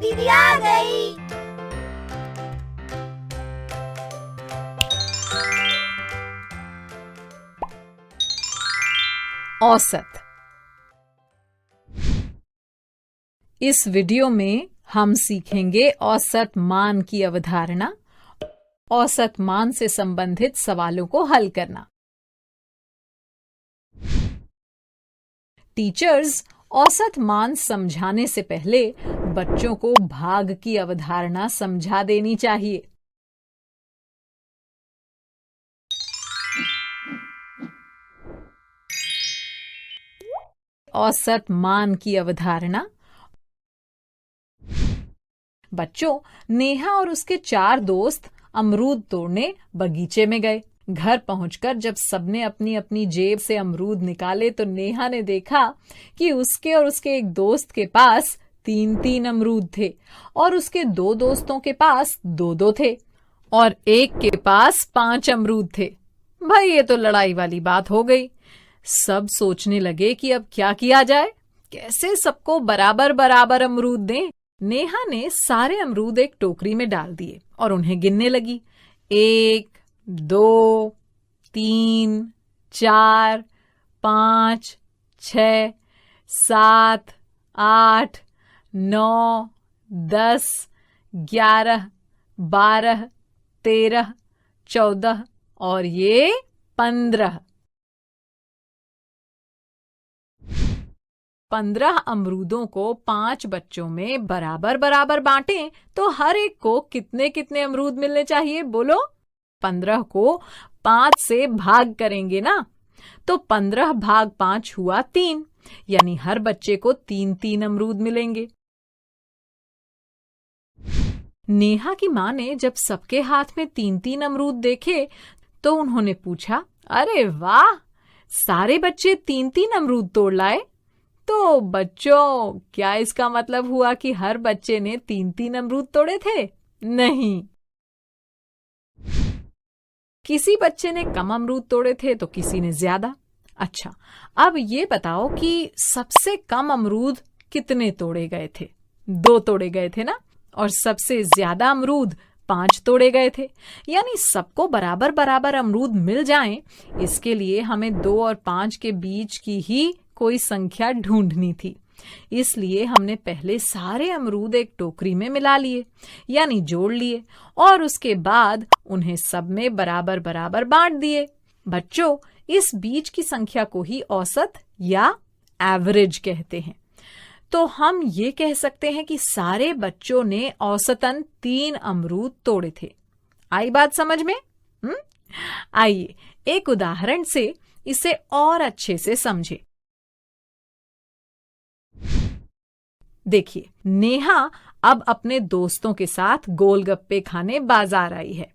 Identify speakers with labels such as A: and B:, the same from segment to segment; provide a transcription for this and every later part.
A: दीदी आ गई।
B: औसत। इस वीडियो में हम सीखेंगे औसत मान की अवधारणा, औसत मान से संबंधित सवालों को हल करना। टीचर्स औसत मान समझाने से पहले बच्चों को भाग की अवधारणा समझा देनी चाहिए। औसत मान की अवधारणा। बच्चों, नेहा और उसके 4 दोस्त अमरूद तोड़ने बगीचे में गए। घर पहुंचकर जब सबने अपनी अपनी जेब से अमरूद निकाले तो नेहा ने देखा कि उसके और उसके एक दोस्त के पास 3-3 अमरूद थे और उसके 2 दोस्तों के पास 2-2 थे और एक के पास 5 अमरूद थे। भाई, ये तो लड़ाई वाली बात हो गई। सब सोचने लगे कि अब क्या किया जाए, कैसे सबको बराबर बराबर अमरूद दें। नेहा ने सारे अमरूद एक टोकरी में डाल दिए और उन्हें गिनने लगी। 1, 2, 3, 4, 5, 6, 7, 8, 9, 10, 11, 12, 13, 14 और ये 15। 15 अमरूदों को 5 बच्चों में बराबर बराबर बांटें तो हर एक को कितने कितने अमरूद मिलने चाहिए, बोलो। 15 को 5 से भाग करेंगे ना, तो 15 भाग 5 हुआ 3, यानी हर बच्चे को 3-3 अमरूद मिलेंगे। नेहा की माँ ने जब सबके हाथ में 3-3 अमरूद देखे तो उन्होंने पूछा, अरे वाह, सारे बच्चे 3-3 अमरूद तोड़ लाए। तो बच्चों, क्या इसका मतलब हुआ कि हर बच्चे ने 3-3 अमरूद तोड़े थे? नहीं, किसी बच्चे ने कम अमरूद तोड़े थे तो किसी ने ज्यादा। अच्छा, अब ये बताओ कि सबसे कम अमरूद कितने तोड़े गए थे? 2 तोड़े गए थे ना, और सबसे ज्यादा अमरूद 5 तोड़े गए थे। यानी सबको बराबर बराबर अमरूद मिल जाएं, इसके लिए हमें 2 और 5 के बीच की ही कोई संख्या ढूंढनी थी। इसलिए हमने पहले सारे अमरूद एक टोकरी में मिला लिए, यानी जोड़ लिए, और उसके बाद उन्हें सब में बराबर बराबर बांट दिए। बच्चों, इस बीच की संख्या को ही औसत या एवरेज कहते हैं। तो हम ये कह सकते हैं कि सारे बच्चों ने औसतन 3 अमरूद तोड़े थे। आई बात समझ में? आइए एक उदाहरण से इसे और अच्छे से समझे। देखिए, नेहा अब अपने दोस्तों के साथ गोलगप्पे खाने बाजार आई है।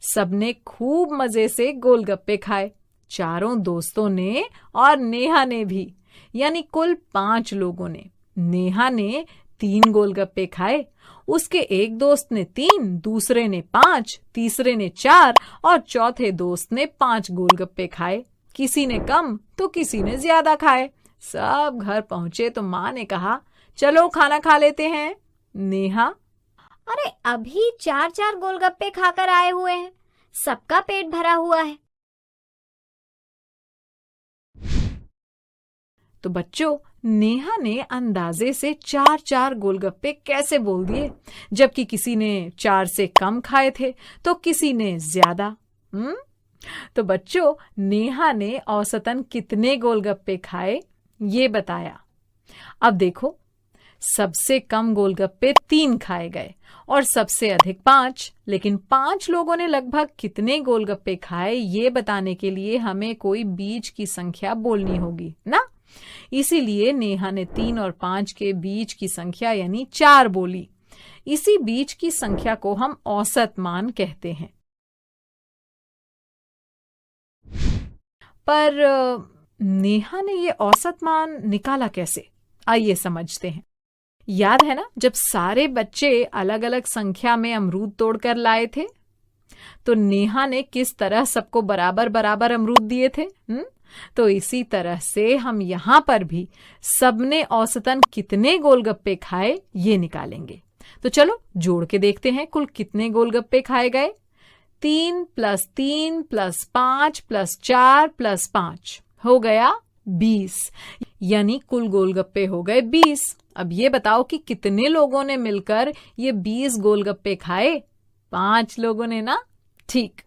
B: सबने खूब मजे से गोलगप्पे खाए, चारों दोस्तों ने और नेहा ने भी, यानी कुल 5 लोगों ने। नेहा ने 3 गोलगप्पे खाए, उसके एक दोस्त ने 3, दूसरे ने 5, तीसरे ने 4 और चौथे दोस्त ने 5 गोलगप्पे खाए। किसी ने कम तो किसी ने ज्यादा खाए। सब घर पहुंचे तो माँ ने कहा, चलो खाना खा लेते हैं। नेहा,
A: अरे अभी 4-4 गोलगप्पे खाकर आए हुए हैं, सबका पेट भरा हुआ है।
B: तो बच्चों, नेहा ने अंदाजे से 4-4 गोलगप्पे कैसे बोल दिए, जबकि किसी ने 4 से कम खाए थे तो किसी ने ज्यादा। तो बच्चों, नेहा ने औसतन कितने गोलगप्पे खाए ये बताया। अब देखो, सबसे कम गोलगप्पे 3 खाए गए और सबसे अधिक 5, लेकिन 5 लोगों ने लगभग कितने गोलगप्पे खाए ये बताने के लिए हमें कोई बीच की संख्या बोलनी होगी ना। इसीलिए नेहा ने 3 और 5 के बीच की संख्या यानी 4 बोली। इसी बीच की संख्या को हम औसत मान कहते हैं। पर नेहा ने ये औसत मान निकाला कैसे, आइए समझते हैं। याद है ना, जब सारे बच्चे अलग अलग संख्या में अमरूद तोड़कर लाए थे तो नेहा ने किस तरह सबको बराबर बराबर अमरूद दिए थे। तो इसी तरह से हम यहाँ पर भी सबने औसतन कितने गोलगप्पे खाए ये निकालेंगे। तो चलो जोड़ के देखते हैं कुल कितने गोलगप्पे खाए गए। 3 + 3 + 5 + 4 + 5 हो गया 20, यानी कुल गोलगप्पे हो गए 20। अब ये बताओ कि कितने लोगों ने मिलकर ये 20 गोलगप्पे खाए? 5 लोगों ने ना? ठीक।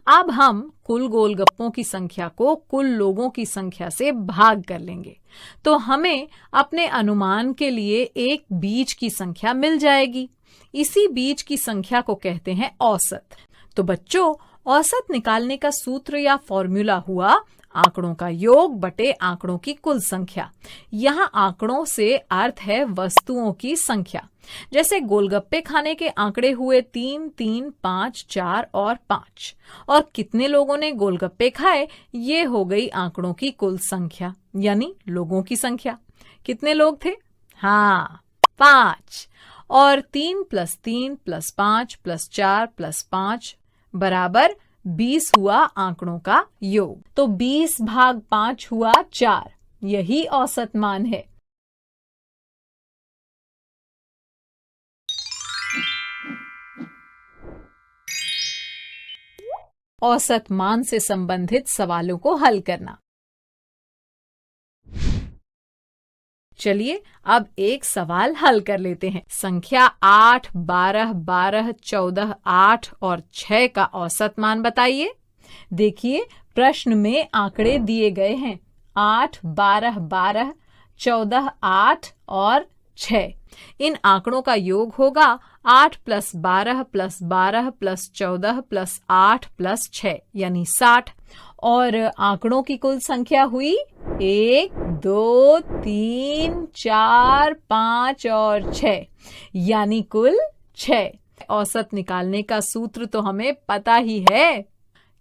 B: अब हम कुल गोलगप्पों की संख्या को कुल लोगों की संख्या से भाग कर लेंगे, तो हमें अपने अनुमान के लिए एक बीज की संख्या मिल जाएगी। इसी बीज की संख्या को कहते हैं औसत। तो बच्चों, औसत निकालने का सूत्र या फॉर्मूला हुआ आंकड़ों का योग बटे आंकड़ों की कुल संख्या। यहाँ आंकड़ों से अर्थ है वस्तुओं की संख्या। जैसे गोलगप्पे खाने के आंकड़े हुए 3, 3, 5, 4 और 5, और कितने लोगों ने गोलगप्पे खाए ये हो गई आंकड़ों की कुल संख्या, यानी लोगों की संख्या। कितने लोग थे? हाँ, 5। और 3 + 3 + 5 + 4 + 5 बराबर 20 हुआ आंकड़ों का योग। तो 20 भाग 5 हुआ 4, यही औसत मान है। औसत मान से संबंधित सवालों को हल करना। चलिए अब एक सवाल हल कर लेते हैं। संख्या 8, 12, 12, 14, 8 और 6 का औसत मान बताइए। देखिए प्रश्न में आंकड़े दिए गए हैं 8, 12, 12, 14, 8 और 6। इन आंकड़ों का योग होगा 8 + 12 + 12 + 14 + 8 + 6 यानी 60। और आंकड़ों की कुल संख्या हुई 1, 2, 3, 4, 5 और 6, यानी कुल 6। औसत निकालने का सूत्र तो हमें पता ही है,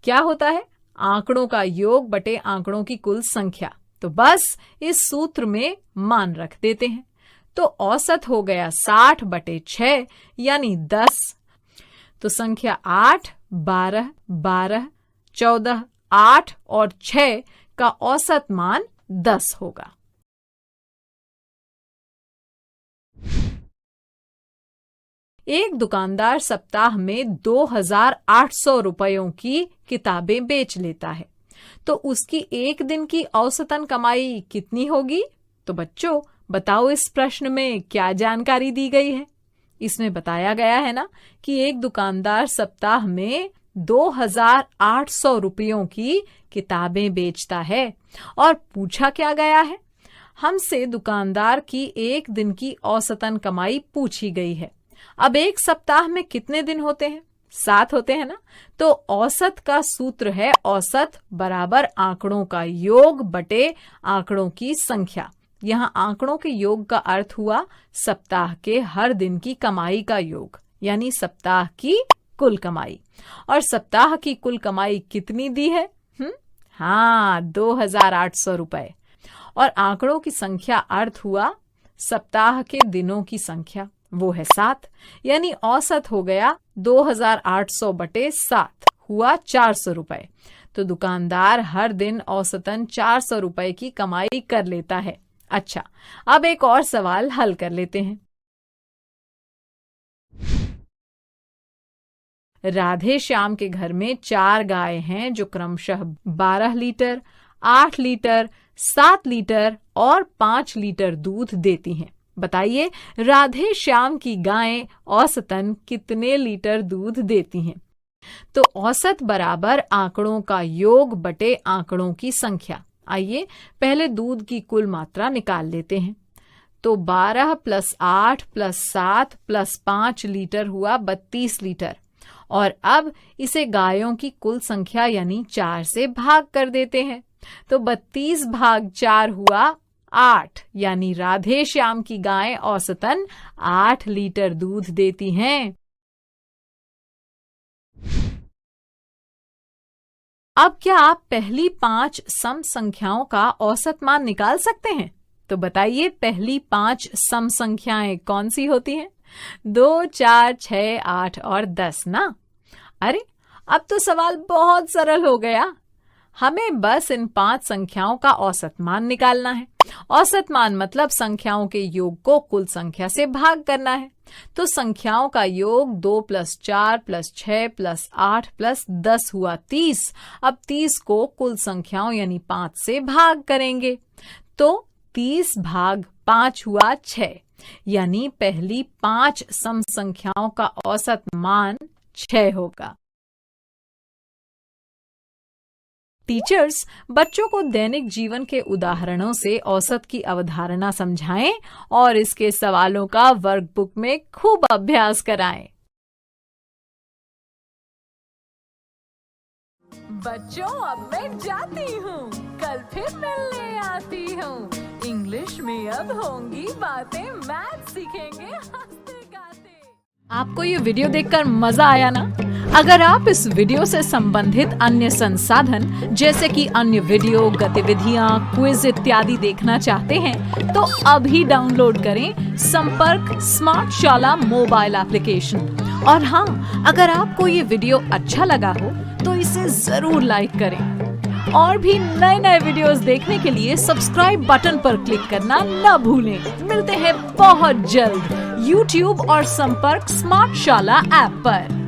B: क्या होता है? आंकड़ों का योग बटे आंकड़ों की कुल संख्या। तो बस इस सूत्र में मान रख देते हैं। तो औसत हो गया 60 बटे 6 यानी 10। तो संख्या 8, 12, 12, 14, 8 और 6 का औसत मान 10 होगा। एक दुकानदार सप्ताह में 2,800 रुपयों की किताबें बेच लेता है, तो उसकी एक दिन की औसतन कमाई कितनी होगी? तो बच्चों बताओ, इस प्रश्न में क्या जानकारी दी गई है? इसमें बताया गया है ना कि एक दुकानदार सप्ताह में 2,800 रुपयों की किताबें बेचता है, और पूछा क्या गया है? हमसे दुकानदार की एक दिन की औसतन कमाई पूछी गई है। अब एक सप्ताह में कितने दिन होते हैं? 7 होते हैं ना। तो औसत का सूत्र है औसत बराबर आंकड़ों का योग बटे आंकड़ों की संख्या। यहाँ आंकड़ों के योग का अर्थ हुआ सप्ताह के हर दिन की कमाई का योग, यानी सप्ताह की कुल कमाई। और सप्ताह की कुल कमाई कितनी दी है? हाँ, 2,800 रुपए। और आंकड़ों की संख्या अर्थ हुआ सप्ताह के दिनों की संख्या, वो है 7, यानी औसत हो गया 2,800 बटे 7 हुआ 400 रुपए। तो दुकानदार हर दिन औसतन 400 रुपए की कमाई कर लेता है। अच्छा, अब एक और सवाल हल कर लेते हैं। राधे श्याम के घर में 4 गाय हैं जो क्रमशः 12 लीटर, 8 लीटर, 7 लीटर और 5 लीटर दूध देती हैं। बताइए राधे श्याम की गायें औसतन कितने लीटर दूध देती हैं? तो औसत बराबर आंकड़ों का योग बटे आंकड़ों की संख्या। आइए पहले दूध की कुल मात्रा निकाल लेते हैं। तो 12 + 8 + 7 + 5 लीटर हुआ 32 लीटर। और अब इसे गायों की कुल संख्या यानी 4 से भाग कर देते हैं। तो 32 भाग 4 हुआ 8, यानी राधे श्याम की गायें औसतन 8 लीटर दूध देती हैं। अब क्या आप पहली 5 सम संख्याओं का औसत मान निकाल सकते हैं? तो बताइए पहली 5 सम संख्याएं कौन सी होती हैं? 2, 4, 6, 8 और 10 ना। अरे अब तो सवाल बहुत सरल हो गया। हमें बस इन 5 संख्याओं का औसत मान निकालना है। औसत मान मतलब संख्याओं के योग को कुल संख्या से भाग करना है। तो संख्याओं का योग 2 + 4 + 6 + 8 + 10 हुआ 30। अब 30 को कुल संख्याओं यानी 5 से भाग करेंगे तो 30 भाग 5 हुआ 6, यानी पहली 5 सम संख्याओं का औसत मान 6 होगा। टीचर्स बच्चों को दैनिक जीवन के उदाहरणों से औसत की अवधारणा समझाएं और इसके सवालों का वर्कबुक में खूब अभ्यास कराएं। बच्चों अब मैं जाती हूँ, कल फिर मिलने आती हूँ। इंग्लिश में अब होंगी बातें, मैथ सीखेंगे हंसते गाते। आपको ये वीडियो देखकर मजा आया ना? अगर आप इस वीडियो से संबंधित अन्य संसाधन जैसे कि अन्य वीडियो, गतिविधियां, क्विज इत्यादि देखना चाहते हैं तो अभी डाउनलोड करें संपर्क स्मार्ट शाला मोबाइल एप्लीकेशन। और हाँ, अगर आपको ये वीडियो अच्छा लगा हो तो इसे जरूर लाइक करें और भी नए वीडियोस देखने के लिए सब्सक्राइब बटन पर क्लिक करना न भूलें। मिलते हैं बहुत जल्द YouTube और संपर्क स्मार्ट शाला ऐप पर।